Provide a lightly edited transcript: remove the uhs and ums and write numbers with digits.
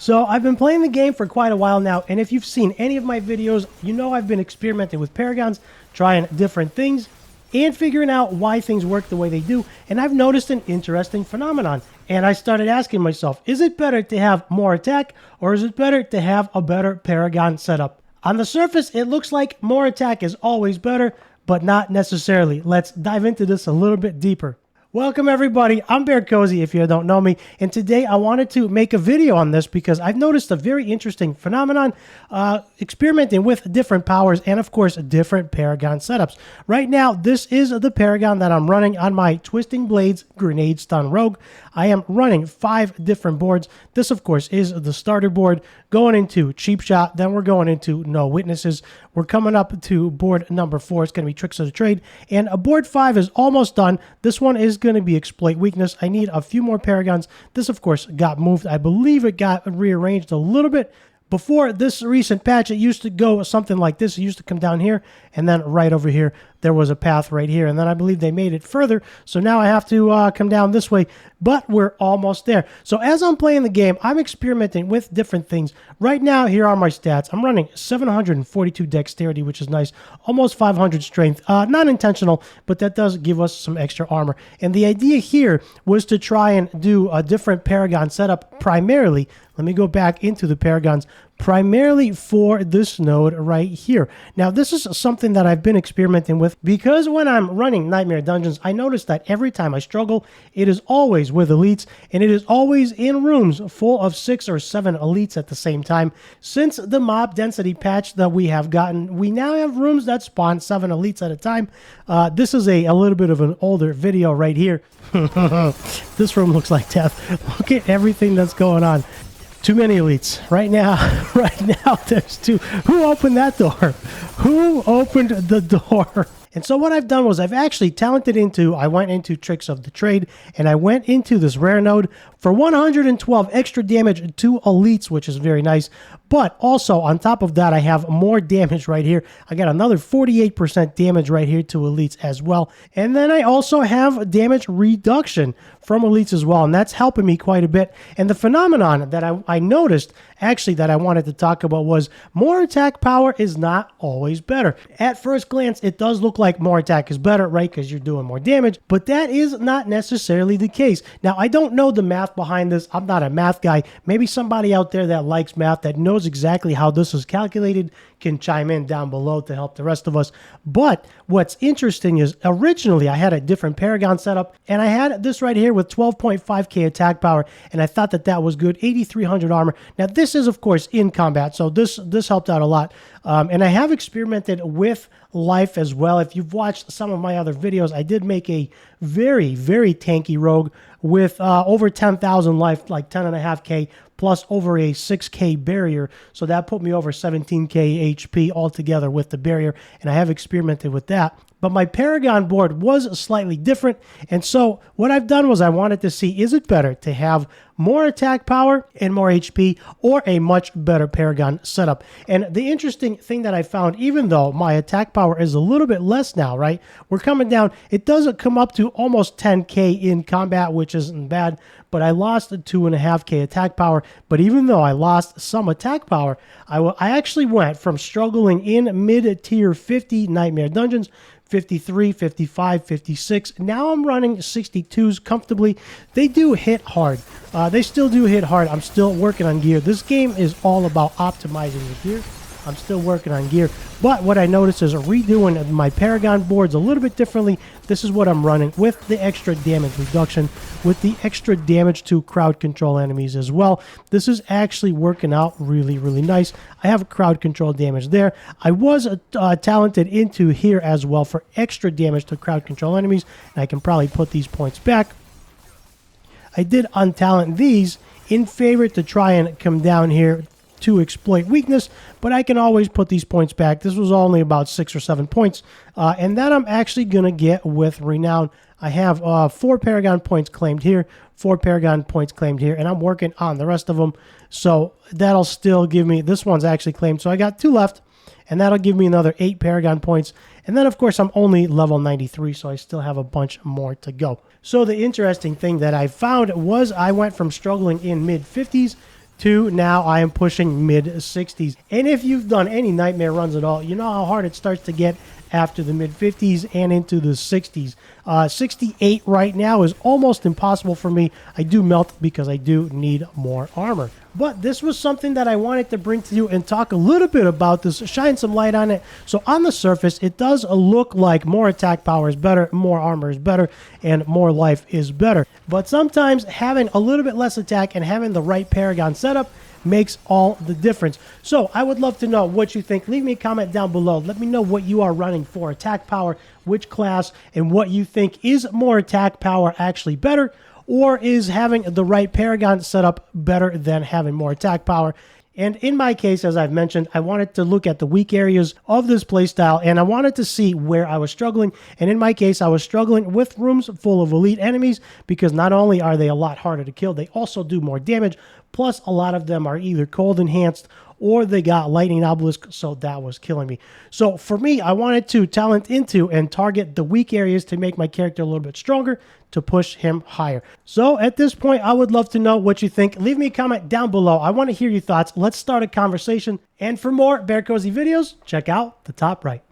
So I've been playing the game for quite a while now, and if you've seen any of my videos, you know I've been experimenting with paragons, trying different things, and figuring out why things work the way they do, and I've noticed an interesting phenomenon. And I started asking myself, is it better to have more attack, or is it better to have a better paragon setup? On the surface, it looks like more attack is always better, but not necessarily. Let's dive into this a little bit deeper. Welcome everybody, I'm BearCozy if you don't know me, and today I wanted to make a video on this because I've noticed a very interesting phenomenon experimenting with different powers and of course different paragon setups. Right now this is the paragon that I'm running on my Twisting Blades Grenade Stun Rogue. I am running 5 different boards. This of course is the starter board, going into Cheap Shot, then we're going into No Witnesses. We're coming up to board number 4, it's going to be Tricks of the Trade, and board 5 is almost done. This one is going to be Exploit Weakness. I need a few more paragons. This of course got moved. I believe it got rearranged a little bit. Before this recent patch, it used to go something like this. It used to come down here, and then right over here, there was a path right here. And then I believe they made it further, so now I have to come down this way, but we're almost there. So as I'm playing the game, I'm experimenting with different things. Right now, here are my stats. I'm running 742 dexterity, which is nice, almost 500 strength. Not intentional, but that does give us some extra armor. And the idea here was to try and do a different paragon setup primarily. Let me go back into the paragons primarily for this node right here. Now, this is something that I've been experimenting with because when I'm running Nightmare Dungeons, I notice that every time I struggle, it is always with elites, and it is always in rooms full of 6 or 7 elites at the same time. Since the mob density patch that we have gotten, we now have rooms that spawn 7 elites at a time. This is a little bit of an older video right here. This room looks like death. Look at everything that's going on. Too many elites. Right now there's 2. Who opened that door? Who opened the door? And so what I've done was I've actually I went into Tricks of the Trade, and I went into this rare node for 112 extra damage to elites, which is very nice. But also, on top of that, I have more damage right here. I got another 48% damage right here to elites as well. And then I also have damage reduction from elites as well, and that's helping me quite a bit. And the phenomenon that I noticed, actually, that I wanted to talk about was more attack power is not always better. At first glance, it does look like more attack is better, right? Because you're doing more damage, but that is not necessarily the case. Now, I don't know the math behind this. I'm not a math guy. Maybe somebody out there that likes math, that knows exactly how this is calculated, can chime in down below to help the rest of us. But what's interesting is originally I had a different paragon setup, and I had this right here with 12.5k attack power, and I thought that that was good. 8,300 armor. Now this is of course in combat, so this helped out a lot. And I have experimented with life as well. If you've watched some of my other videos, I did make a very, very tanky rogue with over 10,000 life, like 10.5k, plus over a 6k barrier. So that put me over 17k HP altogether with the barrier, and I have experimented with that. But my Paragon board was slightly different, and so what I've done was I wanted to see, is it better to have more attack power and more HP, or a much better Paragon setup? And the interesting thing that I found, even though my attack power is a little bit less now, right? We're coming down, it doesn't come up to almost 10k in combat, which isn't bad, but I lost 2.5k attack power. But even though I lost some attack power, I actually went from struggling in mid-tier 50 Nightmare Dungeons, 53, 55, 56. Now I'm running 62s comfortably. They do hit hard. They still do hit hard. I'm still working on gear. This game is all about optimizing the gear. I'm still working on gear. But what I noticed is redoing my Paragon boards a little bit differently. This is what I'm running with the extra damage reduction, with the extra damage to crowd control enemies as well. This is actually working out really, really nice. I have crowd control damage there. I was talented into here as well for extra damage to crowd control enemies, and I can probably put these points back. I did untalent these in favor to try and come down here to exploit weakness, but I can always put these points back. This was only about 6 or 7 points, and that I'm actually going to get with Renown. I have 4 Paragon points claimed here, 4 Paragon points claimed here, and I'm working on the rest of them, so that'll still give me, this one's actually claimed, so I got 2 left, and that'll give me another 8 Paragon points. And then, of course, I'm only level 93, so I still have a bunch more to go. So the interesting thing that I found was I went from struggling in mid-50s to now I am pushing mid 60s. And if you've done any nightmare runs at all, you know how hard it starts to get after the mid 50s and into the 60s. 68 right now is almost impossible for me. I do melt because I do need more armor. But this was something that I wanted to bring to you and talk a little bit about this, shine some light on it. So on the surface, it does look like more attack power is better, more armor is better, and more life is better. But sometimes having a little bit less attack and having the right Paragon setup makes all the difference. So I would love to know what you think. Leave me a comment down below. Let me know what you are running for attack power, which class, and what you think is more attack power actually better, or is having the right Paragon setup better than having more attack power. And in my case, as I've mentioned, I wanted to look at the weak areas of this playstyle, and I wanted to see where I was struggling. And in my case, I was struggling with rooms full of elite enemies, because not only are they a lot harder to kill, they also do more damage. Plus, a lot of them are either cold enhanced or they got lightning obelisk, so that was killing me. So for me, I wanted to talent into and target the weak areas to make my character a little bit stronger, to push him higher. So at this point, I would love to know what you think. Leave me a comment down below. I want to hear your thoughts. Let's start a conversation. And for more BearCozy videos, check out the top right.